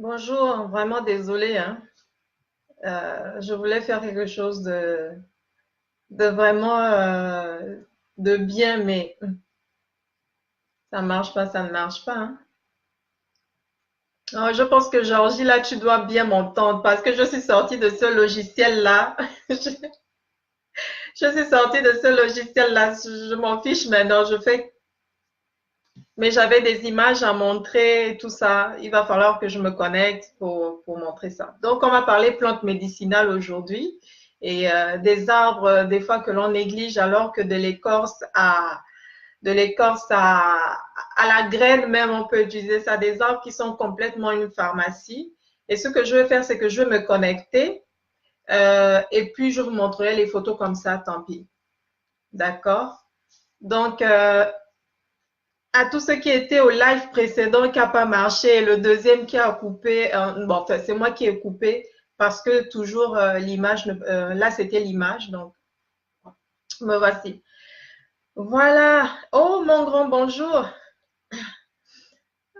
Bonjour, vraiment désolée, hein. Je voulais faire quelque chose de vraiment de bien, mais ça marche pas, ça ne marche pas, hein. Alors, je pense que Georgie, là, tu dois bien m'entendre parce que je suis sortie de ce logiciel-là. Je, je suis sortie de ce logiciel-là. Je m'en fiche maintenant. Mais j'avais des images à montrer, tout ça. Il va falloir que je me connecte pour montrer ça. Donc, on va parler plantes médicinales aujourd'hui et des arbres, des fois que l'on néglige alors que de l'écorce à la graine même, on peut utiliser ça. Des arbres qui sont complètement une pharmacie. Et ce que je vais faire, c'est que je vais me connecter et puis je vous montrerai les photos comme ça, tant pis. D'accord? Donc, à tous ceux qui étaient au live précédent qui n'a pas marché et le deuxième qui a coupé, bon, enfin, c'est moi qui ai coupé parce que toujours l'image, là c'était l'image, donc me voici. Voilà. Oh mon grand bonjour.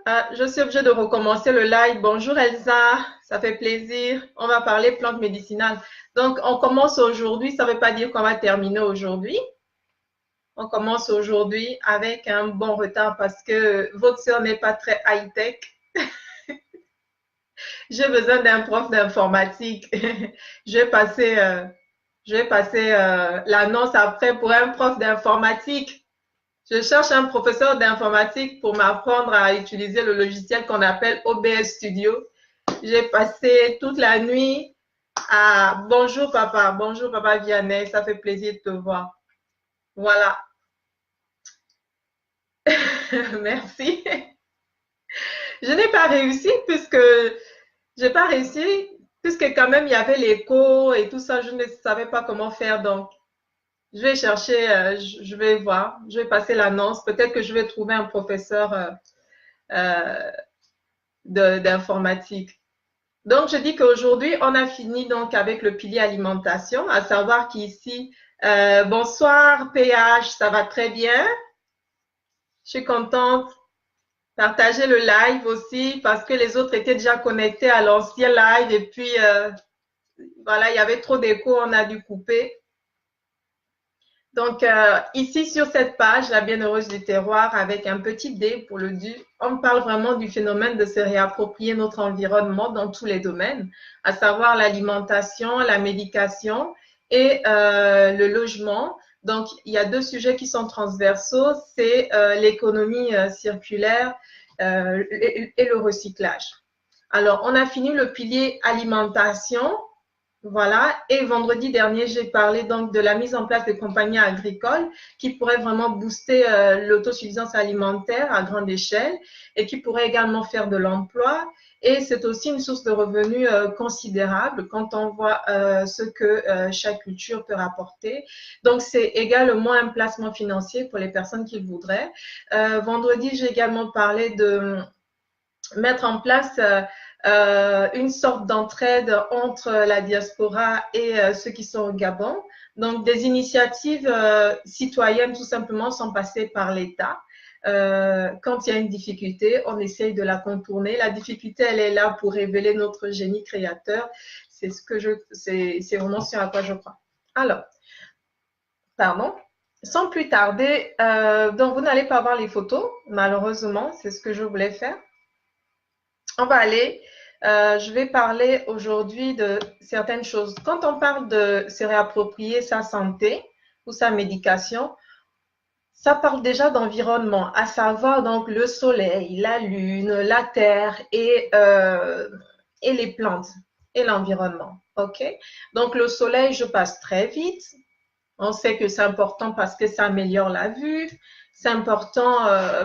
Ah, je suis obligée de recommencer le live. Bonjour Elsa, ça fait plaisir. On va parler plantes médicinales. Donc on commence aujourd'hui, ça ne veut pas dire qu'on va terminer aujourd'hui. On commence aujourd'hui avec un bon retard parce que votre soeur n'est pas très high-tech. J'ai besoin d'un prof d'informatique. Je vais passer, l'annonce après pour un prof d'informatique. Je cherche un professeur d'informatique pour m'apprendre à utiliser le logiciel qu'on appelle OBS Studio. J'ai passé toute la nuit à bonjour papa Vianney, ça fait plaisir de te voir. Voilà, merci. Je n'ai pas réussi j'ai pas réussi puisque quand même il y avait l'écho et tout ça, je ne savais pas comment faire. Donc, je vais chercher, je vais voir, je vais passer l'annonce. Peut-être que je vais trouver un professeur euh, d'informatique. Donc, je dis qu'aujourd'hui, on a fini donc avec le pilier alimentation, à savoir qu'ici, bonsoir PH, ça va très bien. Je suis contente. Partagez le live aussi parce que les autres étaient déjà connectés à l'ancien live et puis voilà, il y avait trop d'écho, on a dû couper. Donc, ici sur cette page, la bienheureuse du terroir, avec un petit D pour le du, on parle vraiment du phénomène de se réapproprier notre environnement dans tous les domaines, à savoir l'alimentation, la médication et le logement. Donc, il y a deux sujets qui sont transversaux, c'est l'économie circulaire et le recyclage. Alors, on a fini le pilier alimentation. Voilà, et vendredi dernier, j'ai parlé donc de la mise en place de compagnies agricoles qui pourraient vraiment booster l'autosuffisance alimentaire à grande échelle et qui pourraient également faire de l'emploi. Et c'est aussi une source de revenus considérable quand on voit ce que chaque culture peut rapporter. Donc, c'est également un placement financier pour les personnes qui le voudraient. Vendredi, j'ai également parlé de mettre en place une sorte d'entraide entre la diaspora et ceux qui sont au Gabon. Donc, des initiatives citoyennes tout simplement sont passées par l'État. Quand il y a une difficulté, on essaye de la contourner. La difficulté, elle est là pour révéler notre génie créateur. C'est vraiment ce à quoi je crois. Alors, pardon. Sans plus tarder, donc vous n'allez pas voir les photos, malheureusement, c'est ce que je voulais faire. On va aller, je vais parler aujourd'hui de certaines choses. Quand on parle de se réapproprier sa santé ou sa médication, ça parle déjà d'environnement, à savoir donc le soleil, la lune, la terre et les plantes et l'environnement. OK? Donc le soleil, je passe très vite. On sait que c'est important parce que ça améliore la vue, c'est important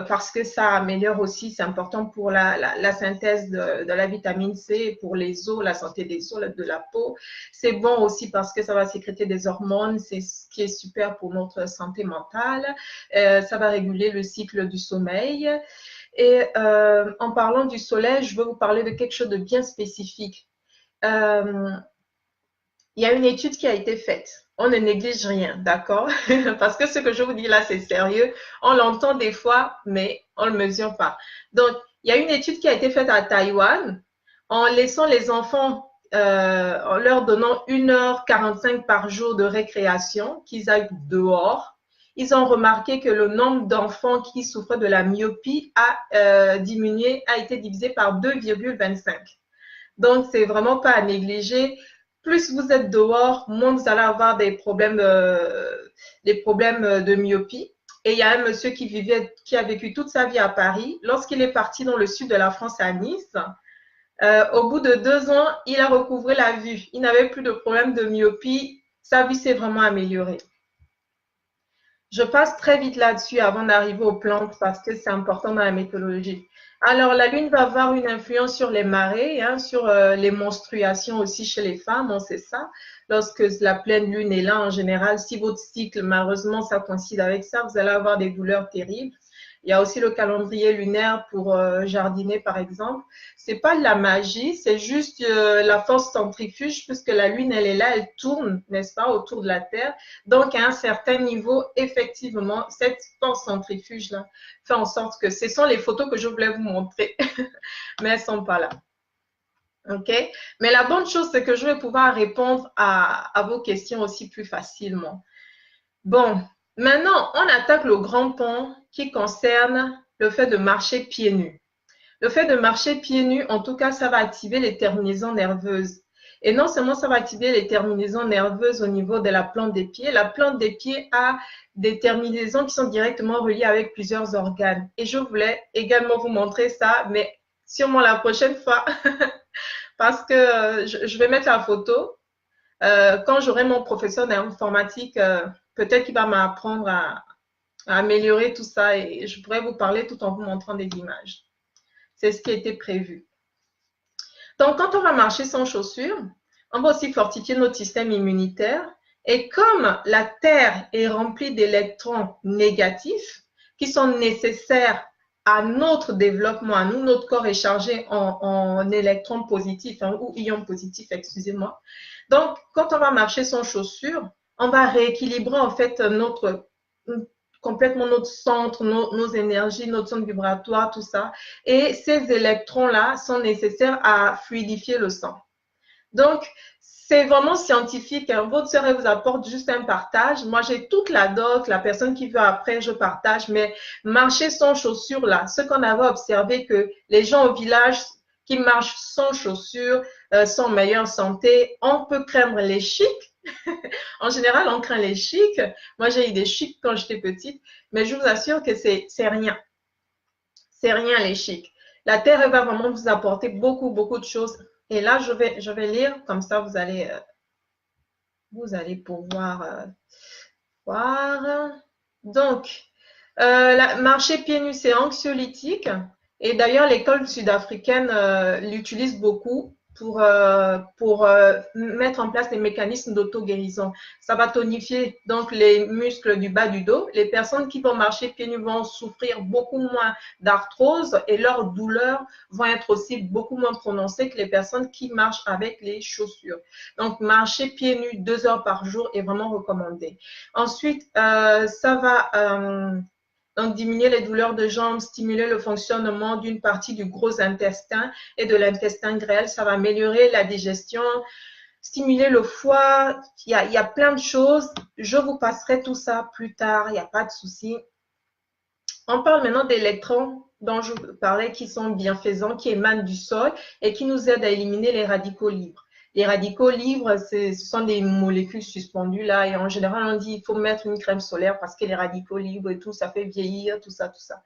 parce que ça améliore aussi, c'est important pour la synthèse de la vitamine C, pour les os, la santé des os, de la peau. C'est bon aussi parce que ça va sécréter des hormones, c'est ce qui est super pour notre santé mentale. Ça va réguler le cycle du sommeil. Et en parlant du soleil, je veux vous parler de quelque chose de bien spécifique. Euh, il y a une étude qui a été faite. On ne néglige rien, d'accord? Parce que ce que je vous dis là, c'est sérieux. On l'entend des fois, mais on ne le mesure pas. Donc, il y a une étude qui a été faite à Taïwan en laissant les enfants, en leur donnant 1h45 par jour de récréation, qu'ils aillent dehors, ils ont remarqué que le nombre d'enfants qui souffraient de la myopie a diminué, a été divisé par 2,25. Donc, c'est vraiment pas à négliger. Plus vous êtes dehors, moins vous allez avoir des problèmes de myopie. Et il y a un monsieur qui a vécu toute sa vie à Paris. Lorsqu'il est parti dans le sud de la France, à Nice, au bout de 2 ans, il a recouvré la vue. Il n'avait plus de problème de myopie. Sa vue s'est vraiment améliorée. Je passe très vite là-dessus avant d'arriver aux plantes parce que c'est important dans la météorologie. Alors, la Lune va avoir une influence sur les marées, hein, sur les menstruations aussi chez les femmes, on sait ça. Lorsque la pleine Lune est là, en général, si votre cycle, malheureusement, ça coïncide avec ça, vous allez avoir des douleurs terribles. Il y a aussi le calendrier lunaire pour jardiner, par exemple. C'est pas de la magie, c'est juste la force centrifuge, puisque la Lune, elle est là, elle tourne, n'est-ce pas, autour de la Terre. Donc, à un certain niveau, effectivement, cette force centrifuge-là fait en sorte que ce sont les photos que je voulais vous montrer, mais elles ne sont pas là. OK? Mais la bonne chose, c'est que je vais pouvoir répondre à vos questions aussi plus facilement. Bon, maintenant, on attaque le grand pont qui concerne le fait de marcher pieds nus. Le fait de marcher pieds nus, en tout cas, ça va activer les terminaisons nerveuses. Et non seulement ça va activer les terminaisons nerveuses au niveau de la plante des pieds, la plante des pieds a des terminaisons qui sont directement reliées avec plusieurs organes. Et je voulais également vous montrer ça, mais sûrement la prochaine fois, parce que je vais mettre la photo. Quand j'aurai mon professeur d'informatique, peut-être qu'il va m'apprendre à améliorer tout ça et je pourrais vous parler tout en vous montrant des images. C'est ce qui était prévu. Donc, quand on va marcher sans chaussures, on va aussi fortifier notre système immunitaire. Et comme la Terre est remplie d'électrons négatifs qui sont nécessaires à notre développement, à nous, notre corps est chargé en électrons positifs, hein, ou ions positifs, excusez-moi. Donc, quand on va marcher sans chaussures, on va rééquilibrer en fait complètement notre centre, nos énergies, notre centre vibratoire, tout ça. Et ces électrons-là sont nécessaires à fluidifier le sang. Donc, c'est vraiment scientifique. Hein. Votre sœur, elle vous apporte juste un partage. Moi, j'ai toute la doc. La personne qui veut après, je partage. Mais marcher sans chaussures, là, ce qu'on avait observé, que les gens au village qui marchent sans chaussures sont en meilleure santé. On peut craindre les chics. En général, on craint les chics. Moi, j'ai eu des chics quand j'étais petite. Mais je vous assure que c'est rien. C'est rien, les chics. La Terre, elle va vraiment vous apporter beaucoup, beaucoup de choses. Et là, je vais lire, comme ça, vous allez pouvoir voir. Donc, marcher pieds nus, c'est anxiolytique. Et d'ailleurs, l'école sud-africaine l'utilise beaucoup pour mettre en place des mécanismes d'auto-guérison. Ça va tonifier donc les muscles du bas du dos. Les personnes qui vont marcher pieds nus vont souffrir beaucoup moins d'arthrose et leurs douleurs vont être aussi beaucoup moins prononcées que les personnes qui marchent avec les chaussures. Donc, marcher pieds nus 2 heures par jour est vraiment recommandé. Ensuite, ça va donc diminuer les douleurs de jambes, stimuler le fonctionnement d'une partie du gros intestin et de l'intestin grêle. Ça va améliorer la digestion, stimuler le foie. Il y a plein de choses. Je vous passerai tout ça plus tard. Il n'y a pas de souci. On parle maintenant d'électrons dont je vous parlais qui sont bienfaisants, qui émanent du sol et qui nous aident à éliminer les radicaux libres. Les radicaux libres, ce sont des molécules suspendues là et en général, on dit qu'il faut mettre une crème solaire parce que les radicaux libres et tout, ça fait vieillir, tout ça, tout ça.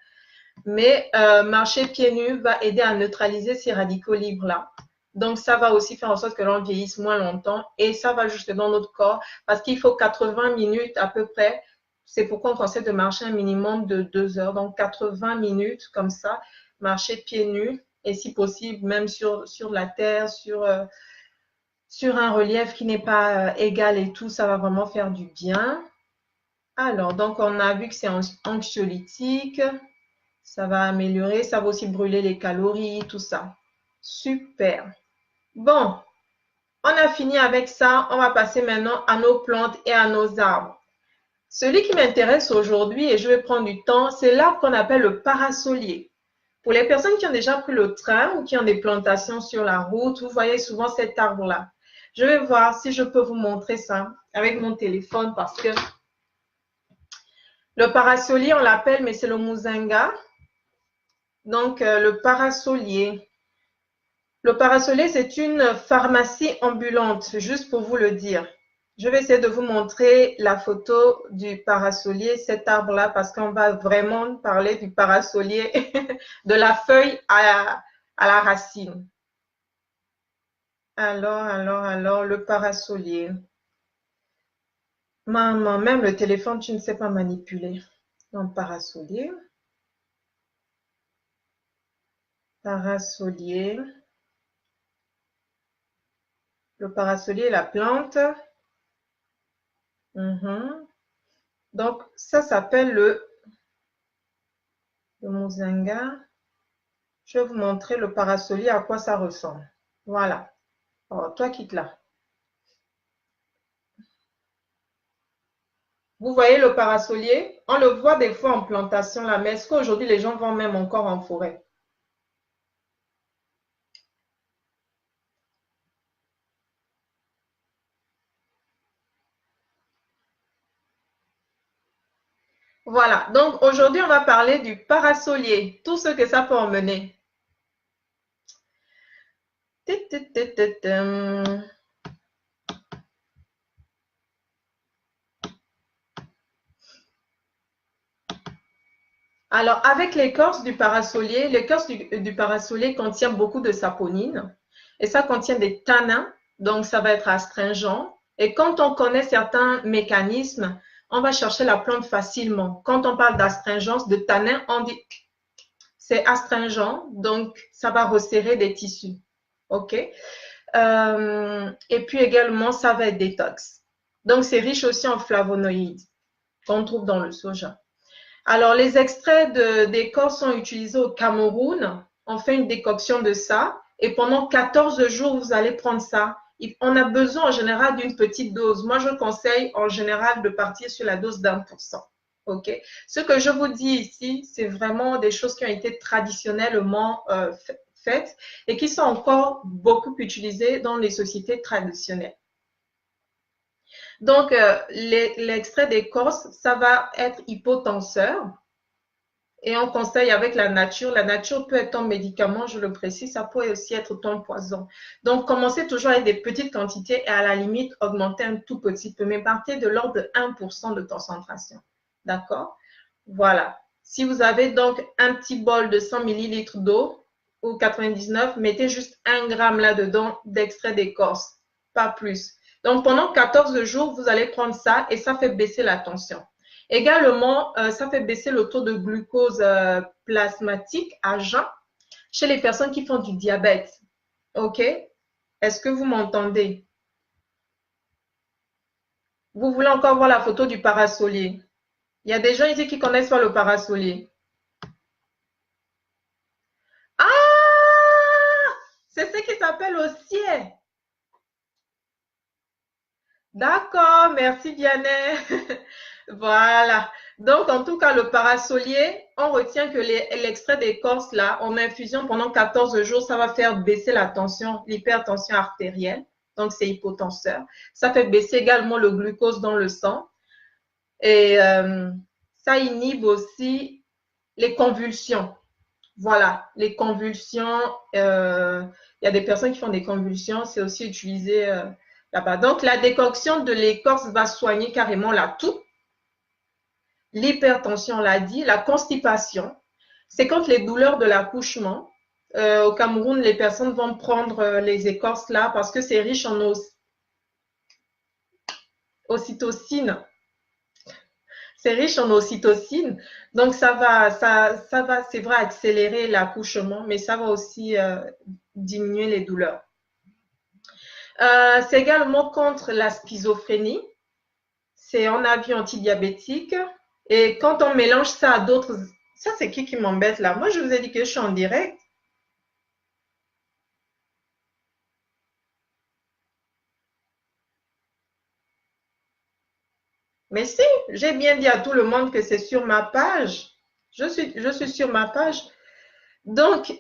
Mais marcher pieds nus va aider à neutraliser ces radicaux libres-là. Donc, ça va aussi faire en sorte que l'on vieillisse moins longtemps et ça va juste dans notre corps parce qu'il faut 80 minutes à peu près. C'est pourquoi on conseille de marcher un minimum de 2 heures. Donc, 80 minutes comme ça, marcher pieds nus et si possible, même sur la terre, sur un relief qui n'est pas égal et tout, ça va vraiment faire du bien. Alors, donc, on a vu que c'est anxiolytique. Ça va améliorer, ça va aussi brûler les calories, tout ça. Super. Bon, on a fini avec ça. On va passer maintenant à nos plantes et à nos arbres. Celui qui m'intéresse aujourd'hui, et je vais prendre du temps, c'est l'arbre qu'on appelle le parasolier. Pour les personnes qui ont déjà pris le train ou qui ont des plantations sur la route, vous voyez souvent cet arbre-là. Je vais voir si je peux vous montrer ça avec mon téléphone parce que le parasolier, on l'appelle, mais c'est le muzinga. Donc, le parasolier. Le parasolier, c'est une pharmacie ambulante, juste pour vous le dire. Je vais essayer de vous montrer la photo du parasolier, cet arbre-là, parce qu'on va vraiment parler du parasolier, de la feuille à la racine. Alors, le parasolier. Maman, même le téléphone, tu ne sais pas manipuler. Donc, parasolier. Parasolier. Le parasolier, la plante. Donc, ça s'appelle le muzinga. Je vais vous montrer le parasolier, à quoi ça ressemble. Voilà. Alors, toi, quitte là. Vous voyez le parasolier? On le voit des fois en plantation là, mais est-ce qu'aujourd'hui les gens vont même encore en forêt? Voilà. Donc, aujourd'hui, on va parler du parasolier, tout ce que ça peut emmener. Alors, avec l'écorce du parasolier, l'écorce du parasolier contient beaucoup de saponine et ça contient des tanins, donc ça va être astringent. Et quand on connaît certains mécanismes, on va chercher la plante facilement. Quand on parle d'astringence, de tanin, on dit c'est astringent, donc ça va resserrer des tissus. OK? Et puis également, ça va être détox. Donc, c'est riche aussi en flavonoïdes qu'on trouve dans le soja. Alors, les extraits d'écorce sont utilisés au Cameroun. On fait une décoction de ça. Et pendant 14 jours, vous allez prendre ça. On a besoin en général d'une petite dose. Moi, je conseille en général de partir sur la dose d'1%. OK? Ce que je vous dis ici, c'est vraiment des choses qui ont été traditionnellement faites et qui sont encore beaucoup utilisées dans les sociétés traditionnelles. Donc, l'extrait d'écorce, ça va être hypotenseur. Et on conseille avec la nature. La nature peut être un médicament, je le précise, ça peut aussi être ton poison. Donc, commencez toujours avec des petites quantités et à la limite, augmentez un tout petit peu, mais partez de l'ordre de 1% de concentration. D'accord? Voilà. Si vous avez donc un petit bol de 100 millilitres d'eau ou 99, mettez juste 1 gramme là-dedans d'extrait d'écorce, pas plus. Donc, pendant 14 jours, vous allez prendre ça et ça fait baisser la tension. Également, ça fait baisser le taux de glucose plasmatique à jeun chez les personnes qui font du diabète. OK? Est-ce que vous m'entendez? Vous voulez encore voir la photo du parasolier? Il y a des gens ici qui connaissent pas le parasolier. Ah! C'est ce qui s'appelle osier. D'accord, merci Vianney. Voilà. Donc, en tout cas, le parasolier, on retient que l'extrait d'écorce, là, en infusion pendant 14 jours, ça va faire baisser la tension, l'hypertension artérielle. Donc, c'est hypotenseur. Ça fait baisser également le glucose dans le sang. Et ça inhibe aussi les convulsions. Voilà, les convulsions. Il y a des personnes qui font des convulsions. C'est aussi utilisé là-bas. Donc, la décoction de l'écorce va soigner carrément la toux. L'hypertension, on l'a dit, la constipation, c'est quand les douleurs de l'accouchement. Au Cameroun, les personnes vont prendre les écorces là parce que c'est riche en ocytocine. C'est riche en ocytocine. Donc, ça va, c'est vrai, accélérer l'accouchement, mais ça va aussi diminuer les douleurs. C'est également contre la schizophrénie. C'est un avis antidiabétique. Et quand on mélange ça à d'autres... Ça, c'est qui m'embête là? Moi, je vous ai dit que je suis en direct. Mais si, j'ai bien dit à tout le monde que c'est sur ma page. Je suis sur ma page. Donc,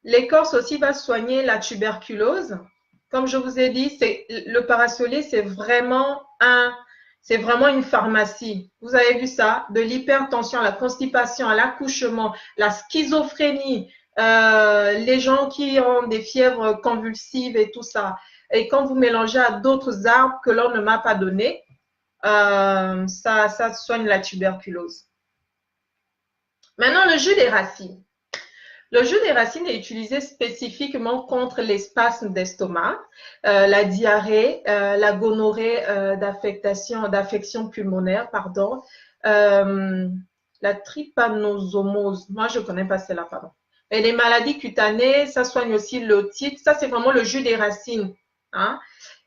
l'écorce aussi va soigner la tuberculose. Comme je vous ai dit, le parasolier, c'est vraiment une pharmacie. Vous avez vu ça, de l'hypertension à la constipation, à l'accouchement, la schizophrénie, les gens qui ont des fièvres convulsives et tout ça. Et quand vous mélangez à d'autres arbres que l'on ne m'a pas donnés, ça soigne la tuberculose. Maintenant, le jus des racines. Le jus des racines est utilisé spécifiquement contre les spasmes d'estomac, la diarrhée, la gonorrhée d'affection pulmonaire, pardon, la trypanosomose. Moi, je ne connais pas celle-là, pardon. Et les maladies cutanées, ça soigne aussi l'otite. Ça, c'est vraiment le jus des racines. Hein.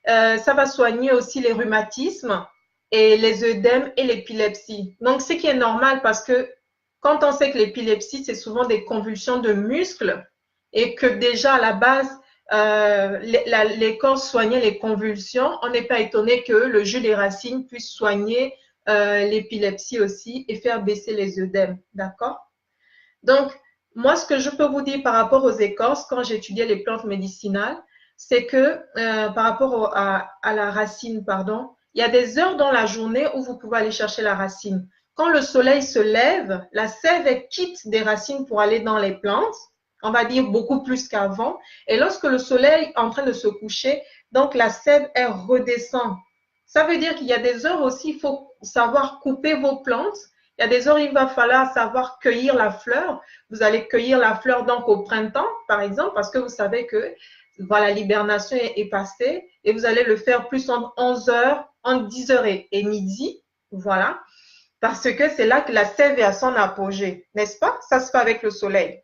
Ça va soigner aussi les rhumatismes et les œdèmes et l'épilepsie. Donc, ce qui est normal parce que quand on sait que l'épilepsie, c'est souvent des convulsions de muscles et que déjà à la base, l'écorce soignait les convulsions, on n'est pas étonné que le jus des racines puisse soigner l'épilepsie aussi et faire baisser les œdèmes. D'accord? Donc, moi, ce que je peux vous dire par rapport aux écorces, quand j'étudiais les plantes médicinales, c'est que par rapport à la racine, pardon, il y a des heures dans la journée où vous pouvez aller chercher la racine. Quand le soleil se lève, la sève quitte des racines pour aller dans les plantes, on va dire beaucoup plus qu'avant. Et lorsque le soleil est en train de se coucher, donc la sève, elle redescend. Ça veut dire qu'il y a des heures aussi, il faut savoir couper vos plantes. Il y a des heures, il va falloir savoir cueillir la fleur. Vous allez cueillir la fleur donc au printemps, par exemple, parce que vous savez que voilà, l'hibernation est passée et vous allez le faire plus entre 11 heures, entre 10 heures et midi. Voilà. Parce que c'est là que la sève est à son apogée, n'est-ce pas? Ça se fait avec le soleil.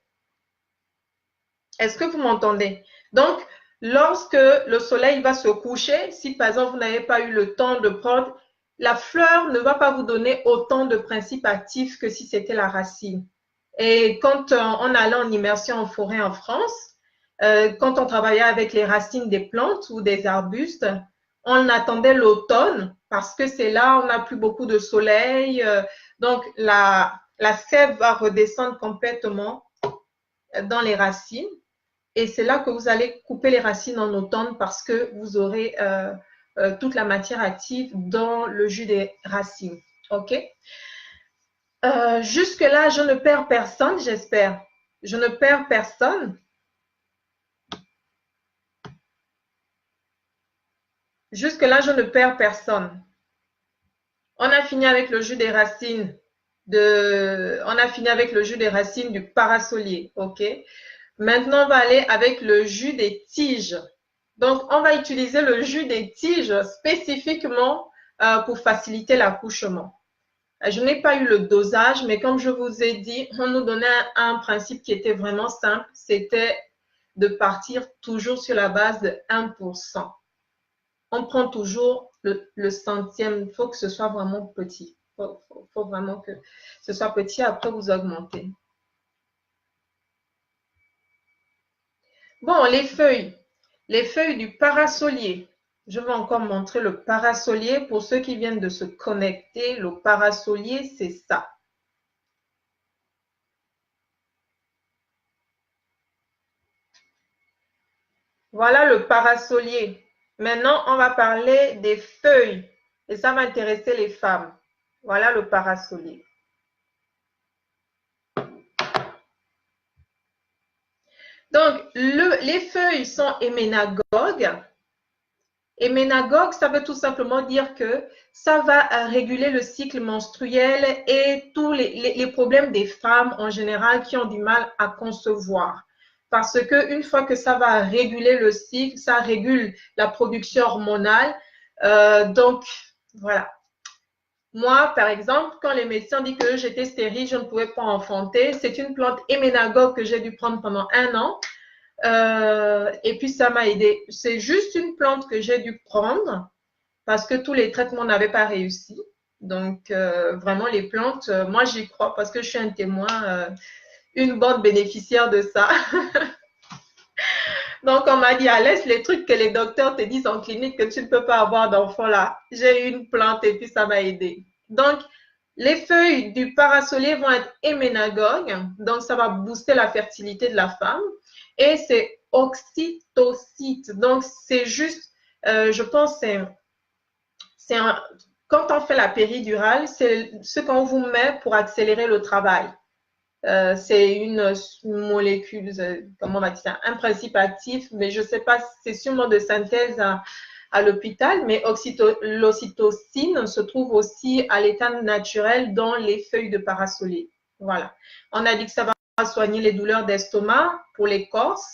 Est-ce que vous m'entendez? Donc, lorsque le soleil va se coucher, si par exemple vous n'avez pas eu le temps de prendre, la fleur ne va pas vous donner autant de principes actifs que si c'était la racine. Et quand on allait en immersion en forêt en France, quand on travaillait avec les racines des plantes ou des arbustes, on attendait l'automne parce que c'est là où on n'a plus beaucoup de soleil. Donc, la sève va redescendre complètement dans les racines. Et c'est là que vous allez couper les racines en automne parce que vous aurez toute la matière active dans le jus des racines. OK? Jusque-là, je ne perds personne, j'espère. Je ne perds personne. Jusque-là, je ne perds personne. On a fini avec le jus des racines du parasolier, ok? Maintenant, on va aller avec le jus des tiges. Donc, on va utiliser le jus des tiges spécifiquement pour faciliter l'accouchement. Je n'ai pas eu le dosage, mais comme je vous ai dit, on nous donnait un principe qui était vraiment simple, c'était de partir toujours sur la base de 1%. On prend toujours le centième. Il faut que ce soit vraiment petit. Il faut vraiment que ce soit petit. Après, vous augmentez. Bon, les feuilles. Les feuilles du parasolier. Je vais encore montrer le parasolier. Pour ceux qui viennent de se connecter, le parasolier, c'est ça. Voilà le parasolier. Maintenant, on va parler des feuilles. Et ça va intéresser les femmes. Voilà le parasolier. Donc, les feuilles sont héménagogues. Héménagogue, ça veut tout simplement dire que ça va réguler le cycle menstruel et tous les problèmes des femmes en général qui ont du mal à concevoir. Parce qu'une fois que ça va réguler le cycle, ça régule la production hormonale. Donc, voilà. Moi, par exemple, quand les médecins disent que j'étais stérile, je ne pouvais pas enfanter, c'est une plante héménagogue que j'ai dû prendre pendant 1 an. Et puis, ça m'a aidé. C'est juste une plante que j'ai dû prendre parce que tous les traitements n'avaient pas réussi. Donc, vraiment, les plantes, moi, j'y crois parce que je suis un témoin, une bonne bénéficiaire de ça. Donc, on m'a dit, laisse les trucs que les docteurs te disent en clinique que tu ne peux pas avoir d'enfant là. J'ai eu une plante et puis ça m'a aidé. Donc, Les feuilles du parasolier vont être héménagogues, donc ça va booster la fertilité de la femme. Et c'est oxytocine, donc c'est juste, je pense, quand on fait la péridurale, c'est ce qu'on vous met pour accélérer le travail. C'est une molécule, comment on va dire ça, un principe actif, mais je ne sais pas, c'est sûrement de synthèse à l'hôpital, mais l'ocytocine se trouve aussi à l'état naturel dans les feuilles de parasolier. Voilà. On a dit que ça va soigner les douleurs d'estomac pour l'écorce,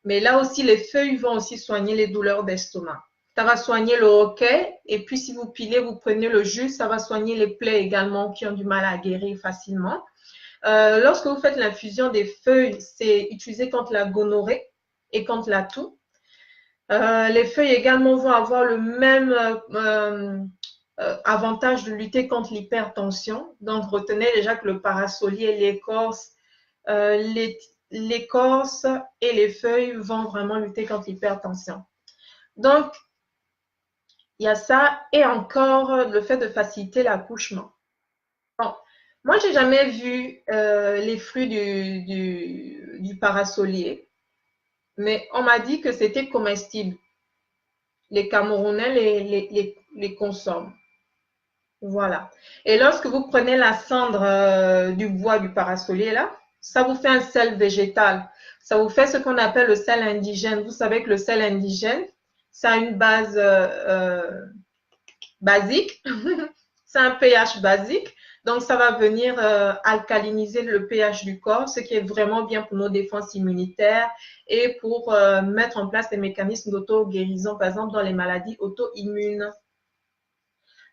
mais là aussi, les feuilles vont aussi soigner les douleurs d'estomac. Ça va soigner le hoquet, et puis si vous pilez, vous prenez le jus, ça va soigner les plaies également qui ont du mal à guérir facilement. Lorsque vous faites l'infusion des feuilles, c'est utilisé contre la gonorrhée et contre la toux. Les feuilles également vont avoir le même avantage de lutter contre l'hypertension. Donc, retenez déjà que le parasolier, l'écorce et les feuilles vont vraiment lutter contre l'hypertension. Donc, il y a ça et encore le fait de faciliter l'accouchement. Bon, moi, j'ai jamais vu les fruits du parasolier, mais on m'a dit que c'était comestible. Les Camerounais les consomment. Voilà. Et lorsque vous prenez la cendre du bois du parasolier, là, ça vous fait un sel végétal. Ça vous fait ce qu'on appelle le sel indigène. Vous savez que le sel indigène, ça a une base basique. C'est un pH basique. Donc, ça va venir alcaliniser le pH du corps, ce qui est vraiment bien pour nos défenses immunitaires et pour mettre en place des mécanismes d'auto-guérison, par exemple dans les maladies auto-immunes.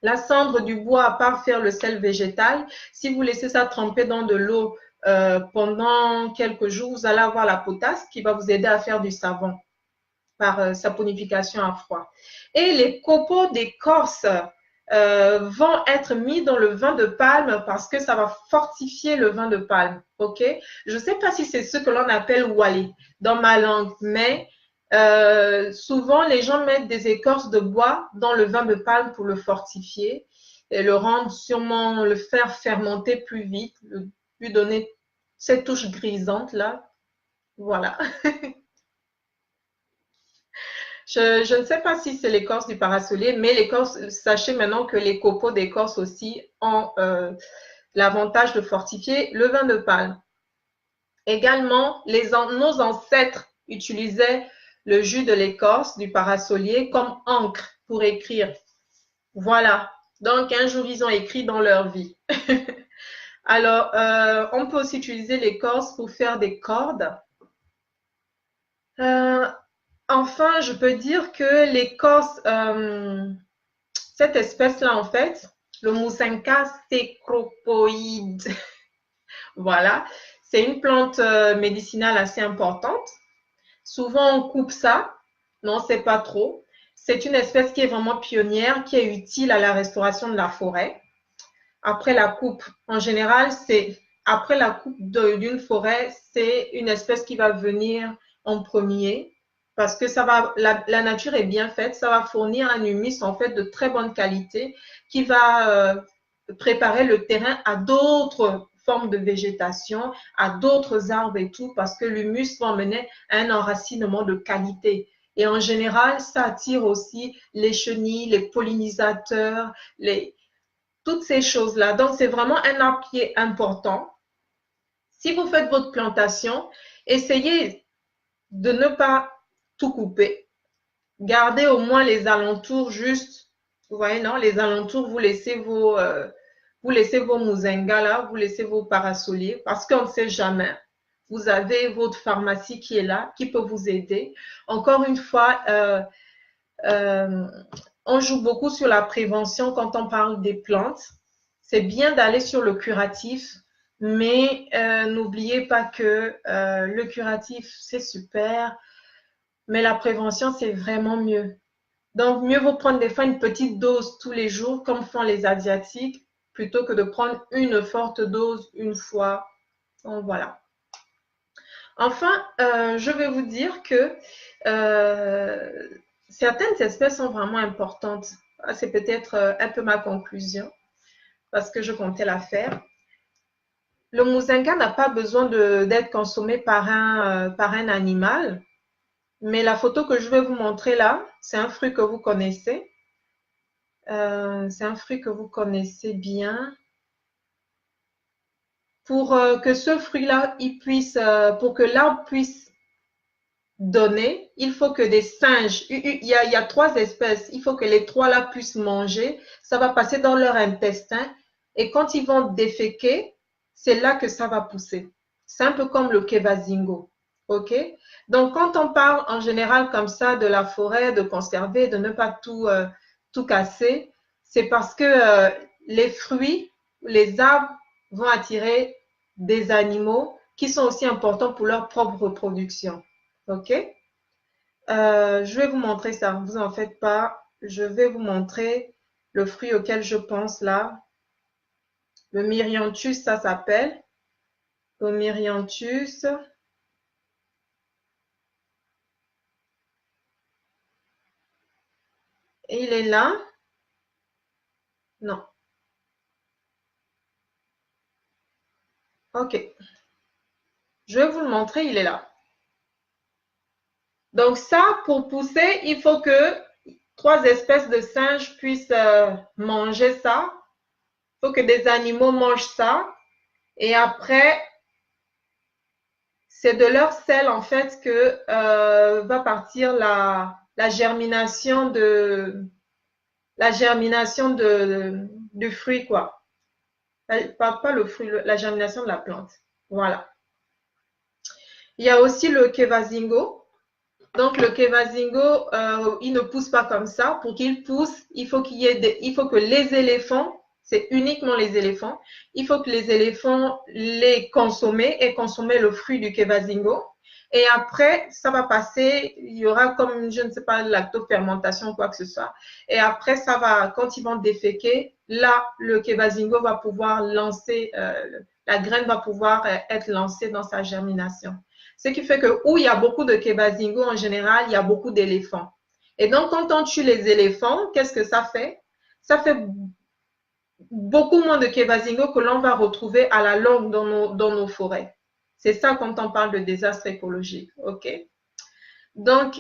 La cendre du bois, à part faire le sel végétal, si vous laissez ça tremper dans de l'eau pendant quelques jours, vous allez avoir la potasse qui va vous aider à faire du savon par saponification à froid. Et les copeaux d'écorce vont être mis dans le vin de palme parce que ça va fortifier le vin de palme. Ok? Je ne sais pas si c'est ce que l'on appelle wali dans ma langue, mais souvent les gens mettent des écorces de bois dans le vin de palme pour le fortifier et le rendre sûrement, le faire fermenter plus vite, lui donner cette touche grisante là. Voilà. Je ne sais pas si c'est l'écorce du parasolier, mais l'écorce, sachez maintenant que les copeaux d'écorce aussi ont l'avantage de fortifier le vin de palme. Également, nos ancêtres utilisaient le jus de l'écorce du parasolier comme encre pour écrire. Voilà. Donc, un jour, ils ont écrit dans leur vie. Alors, on peut aussi utiliser l'écorce pour faire des cordes. Enfin, je peux dire que l'écorce, cette espèce-là, en fait, le Moussinka cécropoïde, voilà, c'est une plante médicinale assez importante. Souvent, on coupe ça, mais on ne sait pas trop. C'est une espèce qui est vraiment pionnière, qui est utile à la restauration de la forêt. Après la coupe, en général, après la coupe d'une forêt, c'est une espèce qui va venir en premier parce que la nature est bien faite, ça va fournir un humus en fait de très bonne qualité qui va préparer le terrain à d'autres formes de végétation, à d'autres arbres et tout, parce que l'humus va mener à un enracinement de qualité. Et en général, ça attire aussi les chenilles, les pollinisateurs, toutes ces choses-là. Donc, c'est vraiment un arbre qui est important. Si vous faites votre plantation, essayez de ne pas tout couper. Gardez au moins les alentours juste, vous voyez, non, les alentours, vous laissez vos moussingas là, vous laissez vos parasoliers parce qu'on ne sait jamais. Vous avez votre pharmacie qui est là, qui peut vous aider. Encore une fois, on joue beaucoup sur la prévention quand on parle des plantes. C'est bien d'aller sur le curatif, mais n'oubliez pas que le curatif, c'est super, mais la prévention, c'est vraiment mieux. Donc, mieux vaut prendre des fois une petite dose tous les jours, comme font les Asiatiques, plutôt que de prendre une forte dose une fois. Donc, voilà. Enfin, je vais vous dire que certaines espèces sont vraiment importantes. C'est peut-être un peu ma conclusion. parce que je comptais la faire. Le mozinga n'a pas besoin d'être consommé par un animal, mais la photo que je vais vous montrer là, c'est un fruit que vous connaissez. C'est un fruit que vous connaissez bien. Pour que ce fruit-là, pour que l'arbre puisse donner, il faut que des singes, il y a 3 espèces, il faut que les 3 là puissent manger, ça va passer dans leur intestin et quand ils vont déféquer, c'est là que ça va pousser. C'est un peu comme le kevazingo, ok? Donc quand on parle en général comme ça de la forêt, de conserver, de ne pas tout casser, c'est parce que les fruits, les arbres vont attirer des animaux qui sont aussi importants pour leur propre reproduction. OK? Je vais vous montrer ça. Vous en faites pas. Je vais vous montrer le fruit auquel je pense là. Le myryanthus, ça s'appelle. Le myryanthus. Et il est là. Non. OK. Je vais vous le montrer. Il est là. Donc ça, pour pousser, il faut que 3 espèces de singes puissent manger ça. Il faut que des animaux mangent ça. Et après, c'est de leur sel en fait que va partir la germination du fruit quoi. Pas le fruit, la germination de la plante. Voilà. Il y a aussi le kevazingo. Donc le kevazingo, il ne pousse pas comme ça. Pour qu'il pousse, il faut que les éléphants, c'est uniquement les éléphants, il faut que les éléphants aient consommé le fruit du kevazingo. Et après, ça va passer, il y aura comme, je ne sais pas, lactofermentation ou quoi que ce soit. Et après, ça va, quand ils vont déféquer, là, le kevazingo va pouvoir lancer, la graine va pouvoir être lancée dans sa germination. Ce qui fait que où il y a beaucoup de kebazingo, en général, il y a beaucoup d'éléphants. Et donc, quand on tue les éléphants, qu'est-ce que ça fait? Ça fait beaucoup moins de kebazingo que l'on va retrouver à la longue dans nos forêts. C'est ça quand on parle de désastre écologique. OK? Donc,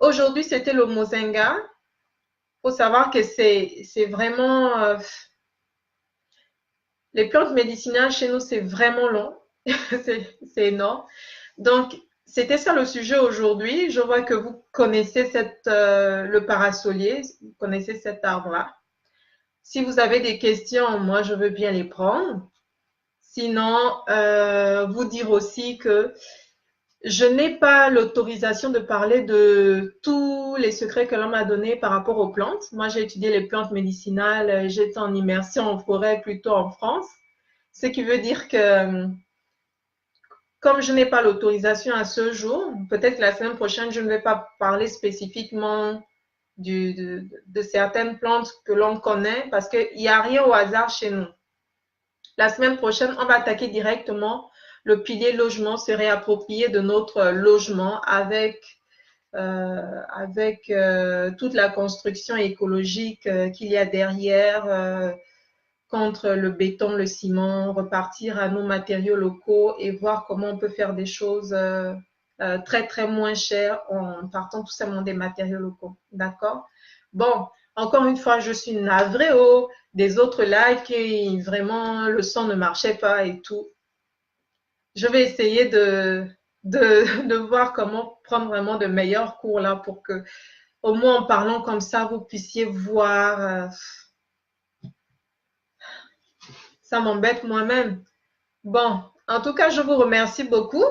aujourd'hui, c'était le mozinga. Il faut savoir que c'est vraiment... les plantes médicinales chez nous, c'est vraiment long. C'est énorme. Donc, c'était ça le sujet aujourd'hui. Je vois que vous connaissez le parasolier, vous connaissez cet arbre-là. Si vous avez des questions, moi, je veux bien les prendre. Sinon, vous dire aussi que je n'ai pas l'autorisation de parler de tous les secrets que l'on m'a donnés par rapport aux plantes. Moi, j'ai étudié les plantes médicinales, j'étais en immersion en forêt plutôt en France, ce qui veut dire que comme je n'ai pas l'autorisation à ce jour, peut-être la semaine prochaine, je ne vais pas parler spécifiquement de certaines plantes que l'on connaît parce qu'il n'y a rien au hasard chez nous. La semaine prochaine, on va attaquer directement le pilier logement, se réapproprier de notre logement avec toute la construction écologique qu'il y a derrière, contre le béton, le ciment, repartir à nos matériaux locaux et voir comment on peut faire des choses très, très moins chères en partant tout simplement des matériaux locaux. D'accord? Bon, encore une fois, je suis navrée des autres lives qui vraiment le son ne marchait pas et tout. Je vais essayer de voir comment prendre vraiment de meilleurs cours là pour que, au moins en parlant comme ça, vous puissiez voir. Ça m'embête moi-même. Bon, en tout cas, je vous remercie beaucoup.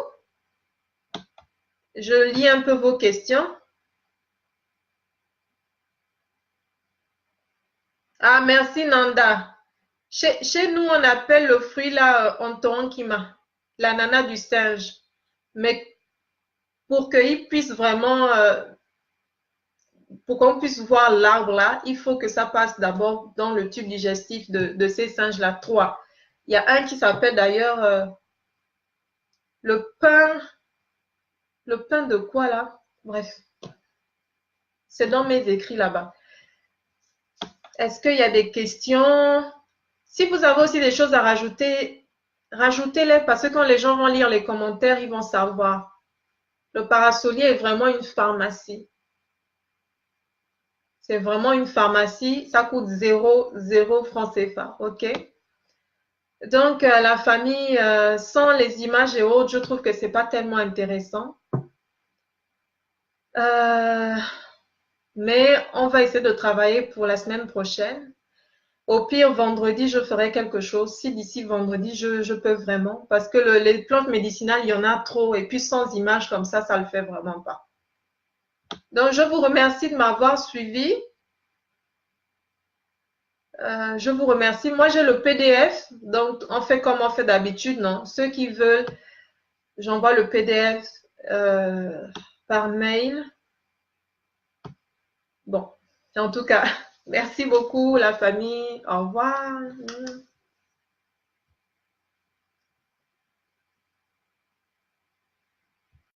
Je lis un peu vos questions. Ah, merci Nanda. Chez nous, on appelle le fruit là Ontonkima, l'ananas du singe. Mais pour qu'il puisse vraiment, pour qu'on puisse voir l'arbre là, il faut que ça passe d'abord dans le tube digestif de ces singes-là, 3. Il y a un qui s'appelle d'ailleurs le pain de quoi là? Bref, c'est dans mes écrits là-bas. Est-ce qu'il y a des questions? Si vous avez aussi des choses à rajouter, rajoutez-les parce que quand les gens vont lire les commentaires, ils vont savoir. Le parasolier est vraiment une pharmacie. C'est vraiment une pharmacie. Ça coûte 0 francs CFA. OK? Donc, la famille, sans les images et autres, je trouve que c'est pas tellement intéressant. Mais on va essayer de travailler pour la semaine prochaine. Au pire, vendredi, je ferai quelque chose. Si d'ici vendredi, je peux vraiment. Parce que les plantes médicinales, il y en a trop. Et puis, sans images comme ça le fait vraiment pas. Donc, je vous remercie de m'avoir suivi. Je vous remercie. Moi, j'ai le PDF. Donc, on fait comme on fait d'habitude, non? Ceux qui veulent, j'envoie le PDF par mail. Bon, en tout cas, merci beaucoup la famille. Au revoir.